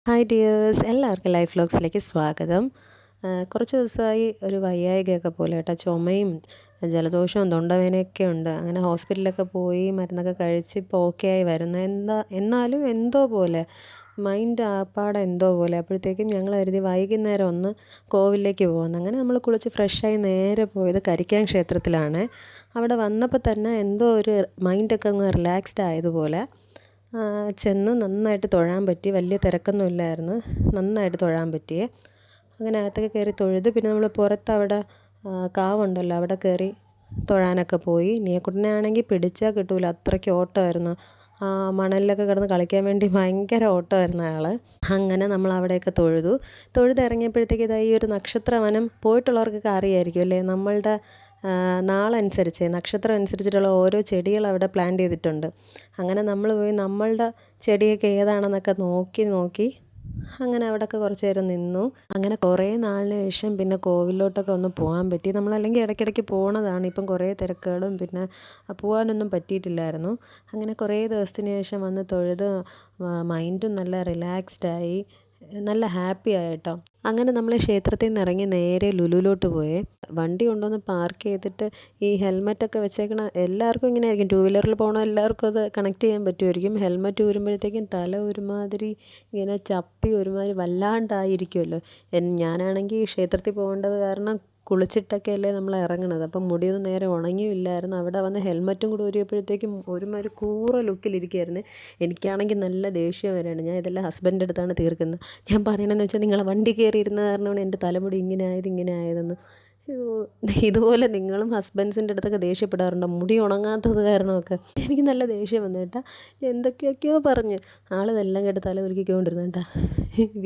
Hi dears, എല്ലാവർക്കും life വ്ലോഗ്സിലേക്ക് സ്വാഗതം. കുറച്ച് ദിവസമായി ഒരു വയ്യായ്കയൊക്കെ പോലെ കേട്ടോ, ചുമയും ജലദോഷവും തൊണ്ടവേദനയൊക്കെ ഉണ്ട്. അങ്ങനെ ഹോസ്പിറ്റലിലൊക്കെ പോയി മരുന്നൊക്കെ കഴിച്ച് ഇപ്പോൾ ഓക്കെ ആയി വരുന്നു. എന്നാലും എന്തോ പോലെ മൈൻഡ് ആപ്പാടെ എന്തോ പോലെ. അപ്പോഴത്തേക്കും ഞങ്ങൾ കരുതി വൈകുന്നേരം ഒന്ന് കോവിലേക്ക് പോകുന്നു. അങ്ങനെ നമ്മൾ കുളിച്ച് ഫ്രഷായി നേരെ പോയത് കരിക്കാൻ ക്ഷേത്രത്തിലാണ്. അവിടെ വന്നപ്പോൾ തന്നെ എന്തോ ഒരു മൈൻഡൊക്കെ അങ്ങ് റിലാക്സ്ഡ് ആയതുപോലെ ചെന്ന് നന്നായിട്ട് തൊഴാൻ പറ്റി. വലിയ തിരക്കൊന്നും ഇല്ലായിരുന്നു, നന്നായിട്ട് തൊഴാൻ പറ്റിയേ. അങ്ങനെ അകത്തൊക്കെ കയറി തൊഴുത് പിന്നെ നമ്മൾ പുറത്തവിടെ കാവുണ്ടല്ലോ, അവിടെ കയറി തൊഴാനൊക്കെ പോയി. നീയക്കുട്ടനെ ആണെങ്കിൽ പിടിച്ചാൽ കിട്ടൂല, അത്രയ്ക്ക് ഓട്ടമായിരുന്നു. മണലിലൊക്കെ കിടന്ന് കളിക്കാൻ വേണ്ടി ഭയങ്കര ഓട്ടമായിരുന്നു അയാൾ. അങ്ങനെ നമ്മൾ അവിടെയൊക്കെ തൊഴുതിറങ്ങിയപ്പോഴത്തേക്ക് ഇതാ ഈ ഒരു നക്ഷത്രവനം പോയിട്ടുള്ളവർക്കൊക്കെ അറിയായിരിക്കും അല്ലേ. നമ്മളുടെ നാളനുസരിച്ച് നക്ഷത്രം അനുസരിച്ചിട്ടുള്ള ഓരോ ചെടികൾ അവിടെ പ്ലാൻ ചെയ്തിട്ടുണ്ട്. അങ്ങനെ നമ്മൾ പോയി നമ്മളുടെ ചെടിയൊക്കെ ഏതാണെന്നൊക്കെ നോക്കി അങ്ങനെ അവിടെയൊക്കെ കുറച്ച് നേരം നിന്നു. അങ്ങനെ കുറേ നാളിന് ശേഷം പിന്നെ കോവിലോട്ടൊക്കെ ഒന്ന് പോകാൻ പറ്റി. നമ്മളല്ലെങ്കിൽ ഇടയ്ക്കിടയ്ക്ക് പോണതാണ്, ഇപ്പം കുറേ തിരക്കുകളും പിന്നെ പോകാനൊന്നും പറ്റിയിട്ടില്ലായിരുന്നു. അങ്ങനെ കുറേ ദിവസത്തിന് ശേഷം വന്ന് തൊഴുത് മൈൻഡും നല്ല റിലാക്സ്ഡായി, നല്ല ഹാപ്പി ആയിട്ടോ. അങ്ങനെ നമ്മൾ ക്ഷേത്രത്തിൽ നിന്ന് ഇറങ്ങി നേരെ ലുലുവിലോട്ട് പോയേ. വണ്ടി കൊണ്ടുവന്ന് പാർക്ക് ചെയ്തിട്ട് ഈ ഹെൽമെറ്റൊക്കെ വെച്ചേക്കണ എല്ലാവർക്കും ഇങ്ങനെ ആയിരിക്കും, ടൂ വീലറിൽ പോകണ എല്ലാവർക്കും അത് കണക്ട് ചെയ്യാൻ പറ്റുമായിരിക്കും. ഹെൽമെറ്റ് ഊരുമ്പോഴത്തേക്കും തല ഒരുമാതിരി ഇങ്ങനെ ചപ്പി ഒരുമാതിരി വല്ലാണ്ടായിരിക്കുമല്ലോ. ഞാനാണെങ്കിൽ ക്ഷേത്രത്തിൽ പോകേണ്ടത് കാരണം കുളിച്ചിട്ടൊക്കെ അല്ലേ നമ്മൾ ഇറങ്ങണത്, അപ്പം മുടിയൊന്നും നേരെ ഉണങ്ങിയില്ലായിരുന്നു. അവിടെ വന്ന് ഹെൽമറ്റും കൂടി ഊരിയപ്പോഴത്തേക്കും ഒരുമാതിരി കൂറ ലുക്കിലിരിക്കുകയായിരുന്നു. എനിക്കാണെങ്കിൽ നല്ല ദേഷ്യം വരെയാണ്. ഞാൻ ഇതെല്ലാം ഹസ്ബൻഡിൻ്റെ അടുത്താണ് തീർക്കുന്നത്. ഞാൻ പറയണമെന്ന് വെച്ചാൽ നിങ്ങളെ വണ്ടി കയറിയിരുന്ന കാരണമാണ് എൻ്റെ തലമുടി ഇങ്ങനെ ആയതെന്ന്. ഇതുപോലെ നിങ്ങളും ഹസ്ബൻഡ്സിൻ്റെ അടുത്തൊക്കെ ദേഷ്യപ്പെടാറുണ്ടോ, മുടി ഉണങ്ങാത്തത് കാരണമൊക്കെ? എനിക്ക് നല്ല ദേഷ്യം വന്നു കേട്ടോ. എന്തൊക്കെയൊക്കെയോ പറഞ്ഞ് ആളിതെല്ലാം കേട്ട് തല ഒരുക്കിക്കൊണ്ടിരുന്നു കേട്ടോ.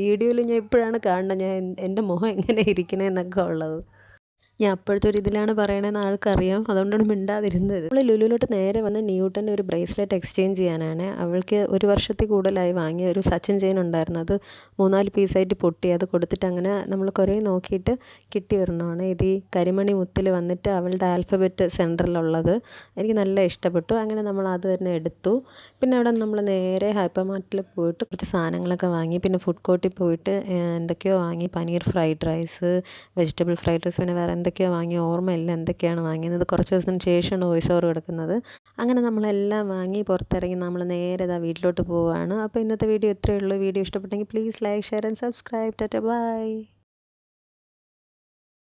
വീഡിയോയിൽ ഞാൻ ഇപ്പോഴാണ് കാണുന്നത് ഞാൻ എൻ്റെ മുഖം എങ്ങനെ ഇരിക്കണേന്നൊക്കെ ഉള്ളത്. ഞാൻ അപ്പോഴത്തെ ഒരു ഇതിലാണ് പറയണതെന്ന് ആൾക്കറിയാം, അതുകൊണ്ടാണ് മിണ്ടാതിരുന്നത്. നമ്മൾ ലുലുവിലോട്ട് നേരെ വന്ന് ന്യൂട്ടൻ്റെ ഒരു ബ്രേസ്ലെറ്റ് എക്സ്ചേഞ്ച് ചെയ്യാനാണ്. അവൾക്ക് ഒരു വർഷത്തിൽ കൂടുതലായി വാങ്ങിയ ഒരു സച്ചിൻ ചെയിൻ ഉണ്ടായിരുന്നു, അത് 3-4 പീസായിട്ട് പൊട്ടി. അത് കൊടുത്തിട്ട് അങ്ങനെ നമ്മൾ കുറേ നോക്കിയിട്ട് കിട്ടി ഒരെണ്ണമാണ്. ഇത് ഈ കരിമണി മുത്തിൽ വന്നിട്ട് അവളുടെ ആൽഫബറ്റ് സെൻറ്ററിലുള്ളത് എനിക്ക് നല്ല ഇഷ്ടപ്പെട്ടു. അങ്ങനെ നമ്മൾ അത് തന്നെ എടുത്തു. പിന്നെ അവിടെ നമ്മൾ നേരെ ഹൈപ്പർ മാർട്ടിൽ പോയിട്ട് കുറച്ച് സാധനങ്ങളൊക്കെ വാങ്ങി. പിന്നെ ഫുഡ് കോർട്ടിൽ പോയിട്ട് എന്തൊക്കെയോ വാങ്ങി, paneer fried rice, vegetable fried rice, പിന്നെ വേറെ എന്തൊക്കെയോ വാങ്ങി, ഓർമ്മയില്ല എന്തൊക്കെയാണ് വാങ്ങിയത്. കുറച്ച് ദിവസത്തിന് ശേഷമാണ് വോയിസ് ഓവർ കിടക്കുന്നത്. അങ്ങനെ നമ്മളെല്ലാം വാങ്ങി പുറത്തിറങ്ങി നമ്മൾ നേരെ വീട്ടിലോട്ട് പോവുകയാണ്. അപ്പോൾ ഇന്നത്തെ വീഡിയോ ഇത്രയേ ഉള്ളൂ. വീഡിയോ ഇഷ്ടപ്പെട്ടെങ്കിൽ please like, share and subscribe. Tata, by.